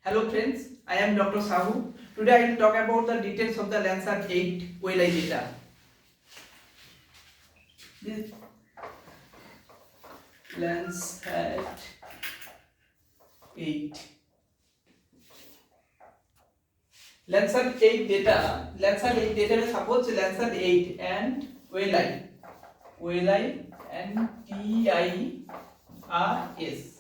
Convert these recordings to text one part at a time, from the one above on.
Hello friends, I am Dr. Sahu. Today I will talk about the details of the Landsat 8 OLI data. This Landsat 8. Landsat 8 data. Landsat 8 data में suppose Landsat 8 and OLI and TIRS.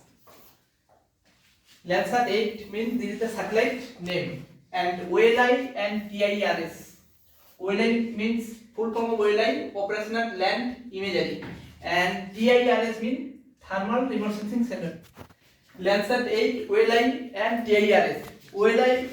Landsat 8 means this is the satellite name, and OLI and TIRS. OLI means full form of OLI, Operational Land Imagery, and TIRS means Thermal Remote Sensing Center. Landsat 8, OLI and TIRS. OLI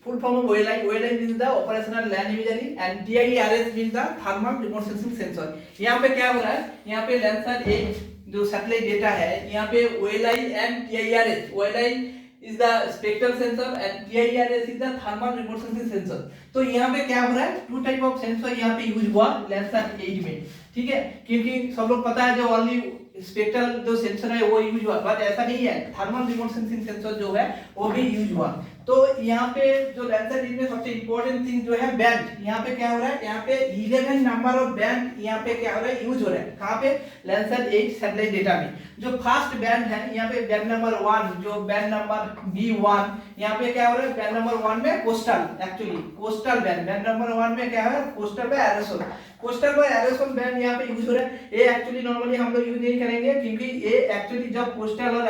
full form of OLI means the Operational Land Imagery, and TIRS means the Thermal Remote Sensing Sensor. यहाँ पे क्या हो रहा है? यहाँ पे Landsat 8 जो satellite data है, यहाँ पे OLI and TIRS. OLI is the spectral sensor and TIRS is the thermal remote sensing sensor. तो यहाँ पे क्या हो रहा है? टू टाइप ऑफ सेंसर यहाँ पे यूज हुआ Landsat 8 में, ठीक है, क्योंकि सब लोग पता है जो ओनली स्पेक्ट्रल जो सेंसर है वो यूज हुआ, बट ऐसा नहीं है, थर्मल रिमोट सेंसिंग सेंसर जो है वो भी यूज हुआ। तो यहाँ पे जो Landsat 8 में सबसे इंपॉर्टेंट थिंग जो है बैंड, यहाँ पे क्या हो रहा है? यहाँ पे 11 नंबर ऑफ बैंड यहाँ पे क्या हो रहा है? यूज हो रहा है। कहाँ पे? Landsat 8 सैटेलाइट डेटा में। जो फर्स्ट बैंड है यहाँ पे बैंड नंबर 1, जो बैंड नंबर B1, यहाँ पे क्या हो रहा है? बैंड नंबर 1 में coastal, actually coastal band number 1 में क्या है? Coastal by aerosol. Coastal by aerosol band यहाँ पे यूज हो रहा है। ये एक्चुअली नॉर्मली हम लोग यूज नहीं करेंगे, क्योंकि ये एक्चुअली जब कोस्टल और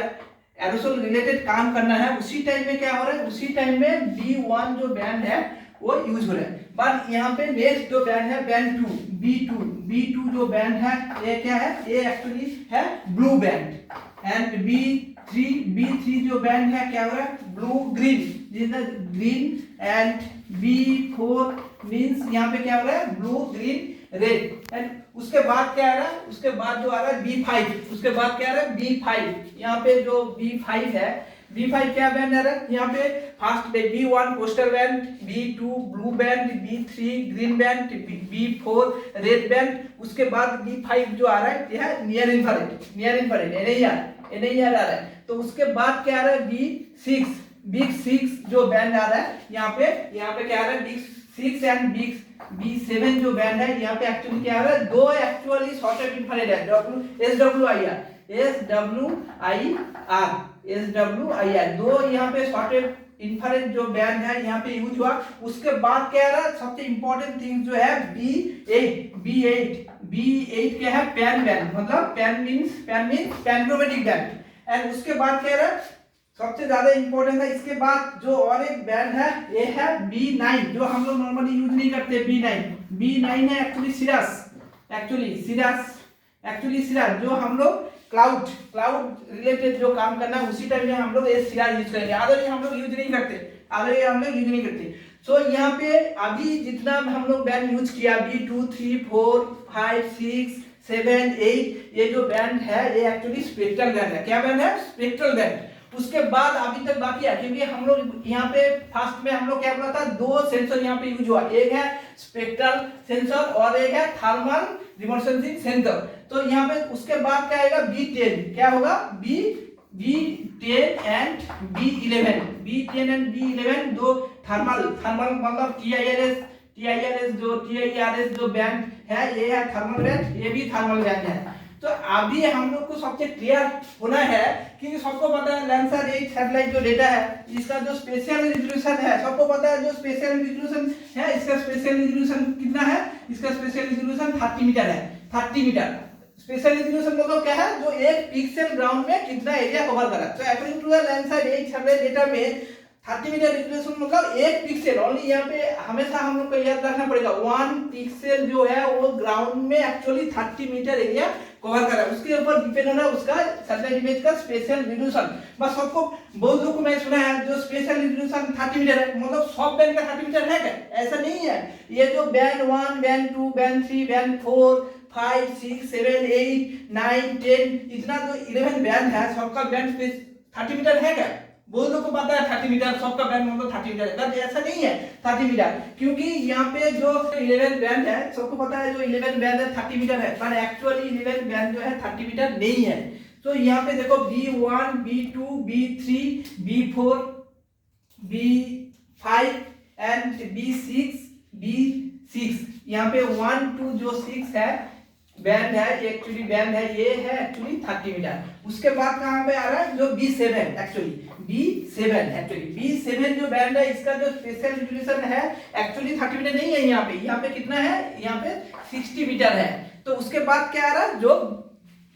एरोसोल रिलेटेड काम करना है उसी टाइम में क्या हो रहा है? उसी टाइम में B1 जो बैंड है वो यूज हो रहा है। बट यहाँ पे नेक्स्ट जो बैंड है बैंड 2, B2 जो बैंड है ये क्या है? ये एक्चुअली है ब्लू बैंड, एंड B3 जो बैंड है क्या हो रहा है? Blue green, and B4 means यहाँ पे क्या हो रहा है? Blue green red. एंड उसके बाद क्या आ रहा है? उसके बाद जो आ रहा है B5, उसके बाद क्या आ रहा है? B5। यहाँ पे जो B5 है, B5 क्या बैंड आ रहा है? यहाँ पे फर्स्ट पे B1 coastal band, B2 blue band, B3 green band, B4 red band. उसके बाद B5 जो आ रहा है यह है नियर इन्फ्रारेड NIR आ रहा है। तो उसके बाद क्या आ रहा है? B6 जो बैंड आ रहा है यहाँ पे क्या आ रहा है? B6 एंड B7 जो बैंड है यहाँ पे एक्चुअली क्या आ रहा है? दो एक्चुअली शॉर्टेड इन्फ्रारेड है, SWIR, दो यहाँ पे शॉर्टेड इन्फ्रारेड जो बैंड है यहाँ पे यूज हुआ। उसके बाद क्या आ रहा है? सबसे इंपॉर्टेंट थिंग जो है B8 क्या है? पैन बैंड, मतलब pan means panchromatic band. And उसके बाद क्या आ रहा है? सबसे ज्यादा इंपॉर्टेंट है, इसके बाद जो और एक बैंड है ये है B9, जो हम लोग नॉर्मली यूज नहीं करते। B9 है एक्चुअली सिरास, जो हम लोग क्लाउड रिलेटेड जो काम करना है उसी टाइम में हम लोग ये सिरास यूज करेंगे। अदर हम लोग यूज नहीं करते। सो यहाँ पे अभी जितना हम लोग बैंड यूज किया B2, 3, 4, 5, 6, 7, 8, ये जो बैंड है ये एक्चुअली स्पेक्ट्रल बैंड है। क्या बैंड है? Spectral band. उसके बाद अभी तक बाकी है, क्योंकि हम लोग यहाँ पे फर्स्ट में हम लोग क्या बोला था? दो सेंसर यहाँ पे यूज हुआ, एक है स्पेक्ट्रल सेंसर और एक है थर्मल रिमोट सेंसिंग सेंसर। तो यहाँ पे उसके बाद क्या आएगा? B10। क्या होगा? B10 एंड B11 दो थर्मल मतलब TIRS जो बैंड है ये है थर्मल बैंड, ये भी थर्मल बैंड है। तो अभी हम लोग को सबसे क्लियर होना है, क्योंकि सबको पता है Landsat 8 सैटेलाइट जो डेटा है इसका जो स्पेशल रिजोल्यूशन है, सबको पता है जो स्पेशल रिजोल्यूशन है, इसका स्पेशल रिजोल्यूशन कितना है? इसका स्पेशल रिजोल्यूशन 30 मीटर है। 30 मीटर स्पेशल रिजोल्यूशन मतलब क्या है? जो एक पिक्सल ग्राउंड में कितना एरिया कवर कर रहा है। तो according to the Landsat 8 satellite data में 30 मीटर रिजोल्यूशन मतलब एक पिक्सल ओनली। यहाँ पे हमेशा हम लोग को याद रखना पड़ेगा 1 पिक्सल जो है वो ग्राउंड में एक्चुअली 30 मीटर एरिया कवर कर रहा है। उसके ऊपर डिपेंड हो रहा है उसका सैटेलाइट इमेज का स्पेशल रिजोल्यूशन। बस सबको बहुत लोगों को मैं सुना है जो स्पेशल रिजोल्यूशन 30 मीटर है, मतलब सब बैंड का 30 मीटर है क्या? ऐसा नहीं है। ये जो बैंड 1, बैंड 2, बैंड 3, बैंड 4, 5, 6, 7, 8, 9, 10 इतना जो 11 बैंड है सबका बैंड 30 मीटर है क्या? बहुत लोग को पता है 30 मीटर सबका बैंड मतलब 30 मीटर है, बट ऐसा नहीं है 30 मीटर, क्योंकि यहाँ पे जो 11 बैंड है सबको पता है जो 11 बैंड है 30 मीटर है, पर एक्चुअली 11 बैंड जो है 30 मीटर नहीं है। तो यहाँ पे देखो B1, B2, B3, B4 B5 and B6 यहाँ पे 1 2 जो 6 है बैंड है, एक्चुअली बैंड है, ये है एक्चुअली 30 मीटर। उसके बाद कहाँ पे आ रहा है जो B7 B7 जो बैंड है, इसका जो स्पेशल रिजोल्यूशन है एक्चुअली 30 मीटर नहीं है, यहाँ पे कितना है, यहाँ पे 60 मीटर है। तो उसके बाद क्या आ रहा है जो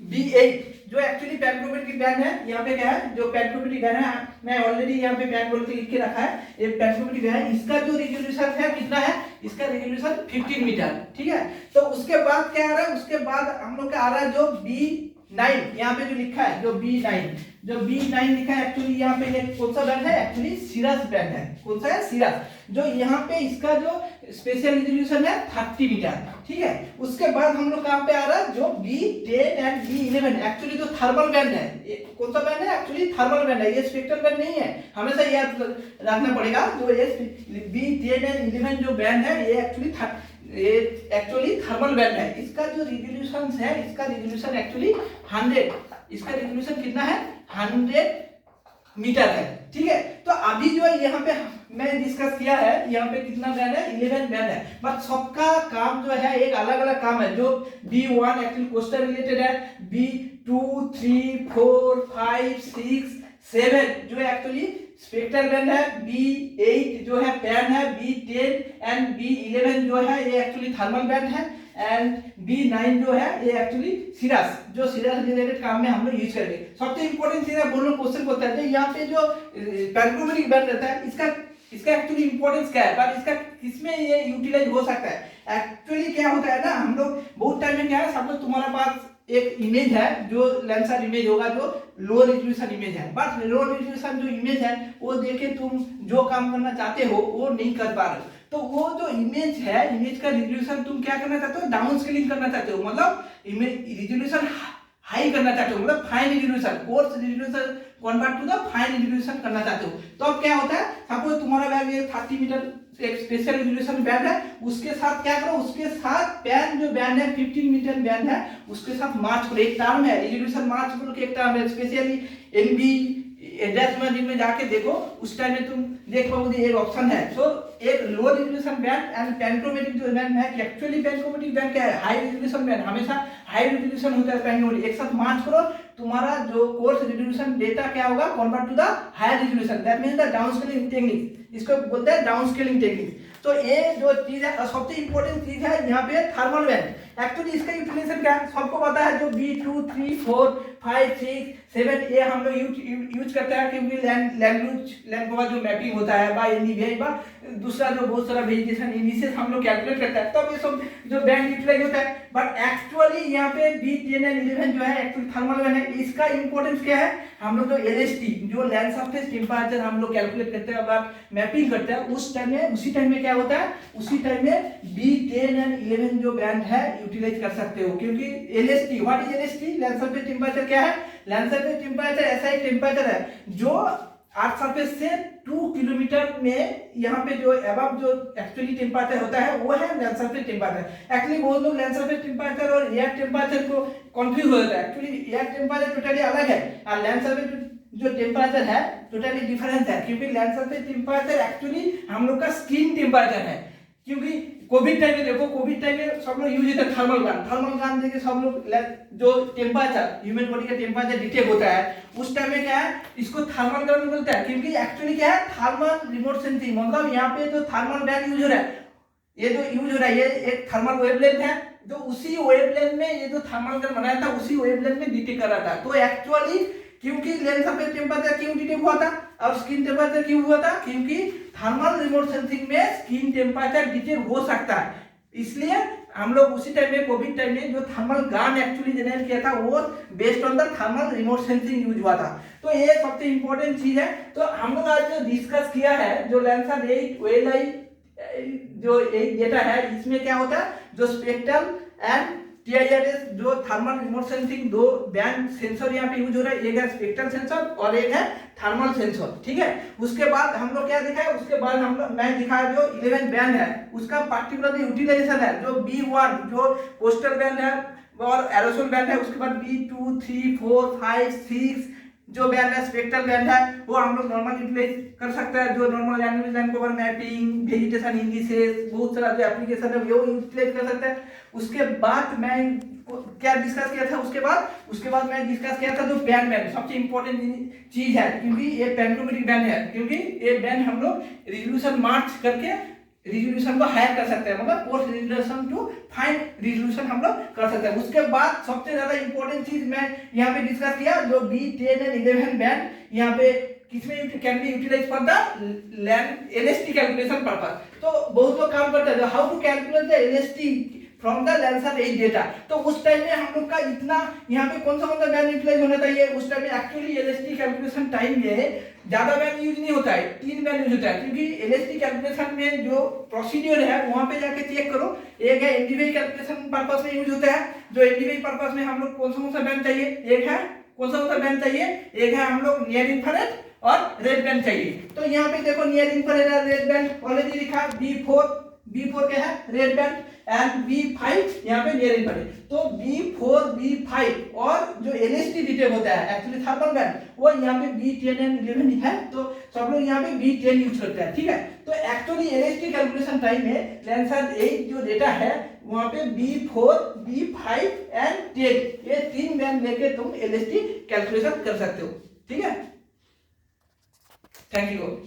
B8 जो एक्चुअली पैनक्रोमेट्रिक बैंड है, यहाँ पे क्या है जो पैनक्रोमेट्रिक बैंड है, मैं ऑलरेडी यहाँ पे पैन बोल के लिख के रखा है, ये पैनक्रोमेट्रिक बैंड है, इसका जो रिजोल्यूशन है कितना है, इसका रिजोल्यूशन 15 मीटर, ठीक है। तो उसके बाद क्या आ रहा है, उसके बाद हम लोग का आ रहा है जो B9, यहाँ पे जो लिखा है जो B9 लिखा है, एक्चुअली यहाँ पे ये कौन सा बैंड है, एक्चुअली सीरस बैंड है। कौन सा है, सीरस, जो यहाँ पे इसका जो स्पेशल रिजोल्यूशन है 30 मीटर, ठीक है। उसके बाद हम लोग कहाँ पे आ रहा है जो B10 एंड B11, एक्चुअली जो थर्मल बैंड है, कौन सा बैंड है, एक्चुअली थर्मल बैंड है, ये स्पेक्ट्रल बैंड नहीं है, हमेशा याद रखना पड़ेगा। जो ये B10 एंड 11 जो बैंड है, ये एक्चुअली थर्मल बैंड है। इसका जो रिजोल्यूशन है, इसका रिजोल्यूशन एक्चुअली 100, इसका रिजोल्यूशन कितना है, 100 मीटर है, ठीक है। तो अभी जो है यहाँ पे मैं डिस्कस किया है, यहाँ पे कितना बैंड है, 11 बैंड है, बट सबका काम जो है एक अलग अलग काम है। जो B1 एक्चुअली कोस्टल रिलेटेड है, B2 3 4 5 6 7 जो एक्चुअली स्पेक्ट्रल बैंड है, B8 जो है पैन है, B10 एंड B11 जो है ये एक्चुअली थर्मल बैंड है, एंड B9 जो है ये एक्चुअली सीरस, जो सीरस रिलेटेड काम में हम लोग यूज करेंगे। सबसे इंपॉर्टेंट चीज है, बोलो क्वेश्चन होता है, तो यहाँ पे जो पैनक्रोमेट्रिक बैंड रहता है, इसका एक्चुअली इंपॉर्टेंस क्या है, पर इसका किसमें ये यूटिलाइज हो सकता है। एक्चुअली क्या होता है ना, हम लोग बहुत टाइम में क्या है, सब लोग तुम्हारे पास एक इमेज है जो लेंसर इमेज होगा, जो लो रेजोल्यूशन इमेज है, बट लो रेजोल्यूशन जो इमेज है वो देखे तुम जो काम करना चाहते हो वो नहीं कर पा रहे हो। तो वो जो इमेज है, इमेज का रिजोल्यूशन तुम क्या करना चाहते हो, डाउन स्केलिंग करना चाहते हो, मतलब इमेज रिजोल्यूशन हाई करना चाहते हो, मतलब fine resolution, coarse resolution convert to the fine resolution करना चाहते हो। तो अब क्या होता है, सपोज तुम्हारा बैग ये 30 मीटर एक स्पेशल रिजोल्यूशन बैंड है, उसके साथ क्या करो, उसके साथ पैन जो बैंड है 15 मीटर बैंड है, उसके साथ मार्च करो। एक टर्म है रिजोल्यूशन मार्च करो, एक टर्म है स्पेशली एनबी एड्रेस में जाके देखो, उस टाइम में तुम देख पाओगे एक ऑप्शन है। सो एक लो रिजोल्यूशन बैंड एंड पैनक्रोमेट्रिक जो बैंड है, कि एक्चुअली पैनक्रोमेट्रिक बैंड क्या है, हाई रिजोल्यूशन बैंड, हमेशा हाई रिजोल्यूशन होता है पैनक्रोमेट्रिक। एक साथ मार्च करो, तुम्हारा जो कोर्स रिजोल्यूशन डेटा क्या होगा, convert to the higher resolution, that means the down scaling technique, इसको बोलते हैं डाउन स्केलिंग टेक्निक। तो ये जो चीज है, सबसे इंपॉर्टेंट चीज है यहाँ पे थर्मल बैंड। एक्चुअली इसका यूटिलाइजेशन क्या है, सबको पता है, जो B2 3 4 5 6 7 ये हम लोग यूज करते हैं, क्योंकि लैंड का जो मैपिंग होता है बा एनवीआई बा दूसरा जो बहुत सारा वेरिएशन इनिशियल हम लोग कैलकुलेट करता है, तब ये सब जो बैंड यूटिलाइज होता है। बट एक्चुअली यहाँ पे B10 एंड 11 जो है एक्चुअली थर्मल बैंड है। इसका इंपॉर्टेंस क्या है, हम लोग जो LST जो लैंड सरफेस टेम्परेचर हम लोग कैलकुलेट करते हैं, अब मैपिंग करते हैं, उसी टाइम में क्या होता है, उसी टाइम में B10 एंड 11 जो बैंड है यूटिलाइज कर सकते हो। क्योंकि LST, what is LST, land surface temperature क्या है, लैंड सरफेस टेम्परेचर ऐसा एक टेम्परेचर है जो अर्थ सरफेस से 2 किलोमीटर में यहाँ पे जो अबव जो एक्चुअली टेम्परेचर होता है वो है लैंड सरफेस टेम्परेचर। एक्चुअली बहुत लोग लैंड सरफेस टेम्परेचर और एयर टेम्परेचर को कंफ्यूज हो जाता है। एक्चुअली एयर टेम्परेचर टोटली अलग है और लैंड सरफेस जो टेम्परेचर है टोटली डिफरेंस है, क्योंकि लैंड सरफेस टेम्परेचर एक्चुअली हम लोग का स्किन टेम्परेचर है। क्योंकि कोविड टाइम में देखो, कोविड टाइम में सब लोग यूज होता है थर्मल गन देके सब लोग जो टेम्परेचर ह्यूमन बॉडी का टेम्परेचर डिटेक्ट होता है, उस टाइम में क्या है, इसको थर्मल गन बोलते हैं। क्योंकि एक्चुअली क्या है, थर्मल रिमोट सेंसिंग, मतलब यहाँ पे जो थर्मल बैंड यूज हो रहा है, ये जो यूज हो रहा है ये एक थर्मल वेवलेंथ है, जो उसी वेवलेंथ में ये जो थर्मल गन बनाया था उसी वेवलेंथ में डिटेक्ट कर रहा था। तो एक्चुअली क्योंकि लैंड सरफेस टेम्परेचर क्यों डिटेक्ट हुआ था और स्किन टेम्परेचर क्यों हुआ था, क्योंकि थर्मल रिमोट सेंसिंग में स्किन टेम्परेचर डिटेक्ट हो सकता है। इसलिए हम लोग उसी टाइम में कोविड टाइम में जो थर्मल गन एक्चुअली जनरेट किया था वो based on the thermal remote sensing use हुआ था। तो ये सबसे इंपॉर्टेंट चीज है। तो हम लोग आज जो डिस्कस किया है जो लैंसर 8 OLI जो एक डेटा है, इसमें क्या होता है, जो स्पेक्ट्रल एंड TIRS जो थर्मल रिमोट सेंसिंग दो बैंड सेंसर यहाँ पे यूज हो रहा है, एक है स्पेक्ट्रल सेंसर और एक है थर्मल सेंसर, ठीक है। उसके बाद हम लोग क्या दिखाया, उसके बाद हम लोग मैं दिखाया जो 11 बैंड है उसका पार्टिकुलर यूटिलाइजेशन है, जो B1 जो कोस्टल बैंड है और एरोसोल बैंड है, उसके बाद B2 3 4 5 6 जो बैंड है स्पेक्ट्रल बैंड है वो हम लोग नॉर्मल यूटिलाइज कर सकते हैं, जो normal language line cover mapping, vegetation indices, बहुत सारा जो एप्लीकेशन है वो यूटिलाइज कर सकते हैं। उसके बाद मैं क्या डिस्कस किया था, उसके बाद मैं डिस्कस किया था जो बैंड सबसे इंपॉर्टेंट चीज है, क्योंकि ये पेंटोमेट्रिक बैंड है, क्योंकि ये बैंड हम लोग रिजोल्यूशन मार्च करके रिजोल्यूशन को हायर कर सकते हैं, मतलब post resolution to fine resolution हम लोग कर सकते हैं। उसके बाद सबसे ज्यादा इंपॉर्टेंट चीज मैं यहाँ पे डिस्कस किया, जो B10 एंड 11 बैंड यहाँ पे किसमें can be utilise for the land LST calculation purpose. तो बहुत लोग काम करते हैं how to calculate the LST from the Landsat 8 data. तो उस टाइम में हम लोग का इतना यहाँ पे कौन सा बैंड यूटिलाइज होना चाहिए, उस टाइम में एक्चुअली एलएसटी कैलकुलेशन टाइम में ज्यादा बैंड यूज नहीं होता है, 3 बैंड यूज होता है, क्योंकि एलएसटी कैलकुलेशन में जो प्रोसीड्यूर है वहां पे जाके चेक करो। एक है एनडीवी कैलकुलेशन पर्पस में यूज होता है, जो एनडीवी पर्पस में हम लोग कौन सा बैंड चाहिए, एक है कौन सा बैंड चाहिए, एक है हम लोग नियर इंफ्रारेड और रेड बैंड चाहिए। तो यहाँ पे देखो नियर इंफ्रारेड और रेड बैंड ऑलरेडी लिखा है, B4 क्या है रेड बैंड एंड B5 यहाँ पे नियर इंफ्रारेड। तो B4 B5 और जो एलएसटी डिटेक्ट होता है एक्चुअली थर्मल बैंड वो यहाँ पे B10 एंड 11 है, तो सब लोग यहाँ पे B10 यूज करते हैं, ठीक है। तो एक्चुअली एलएसटी कैलकुलेशन टाइम में Landsat 8 जो डेटा है वहाँ पे B4 B5 एंड 10 ये 3 बैंड लेके तुम एलएसटी कैलकुलेशन कर सकते हो, ठीक है। Thank you.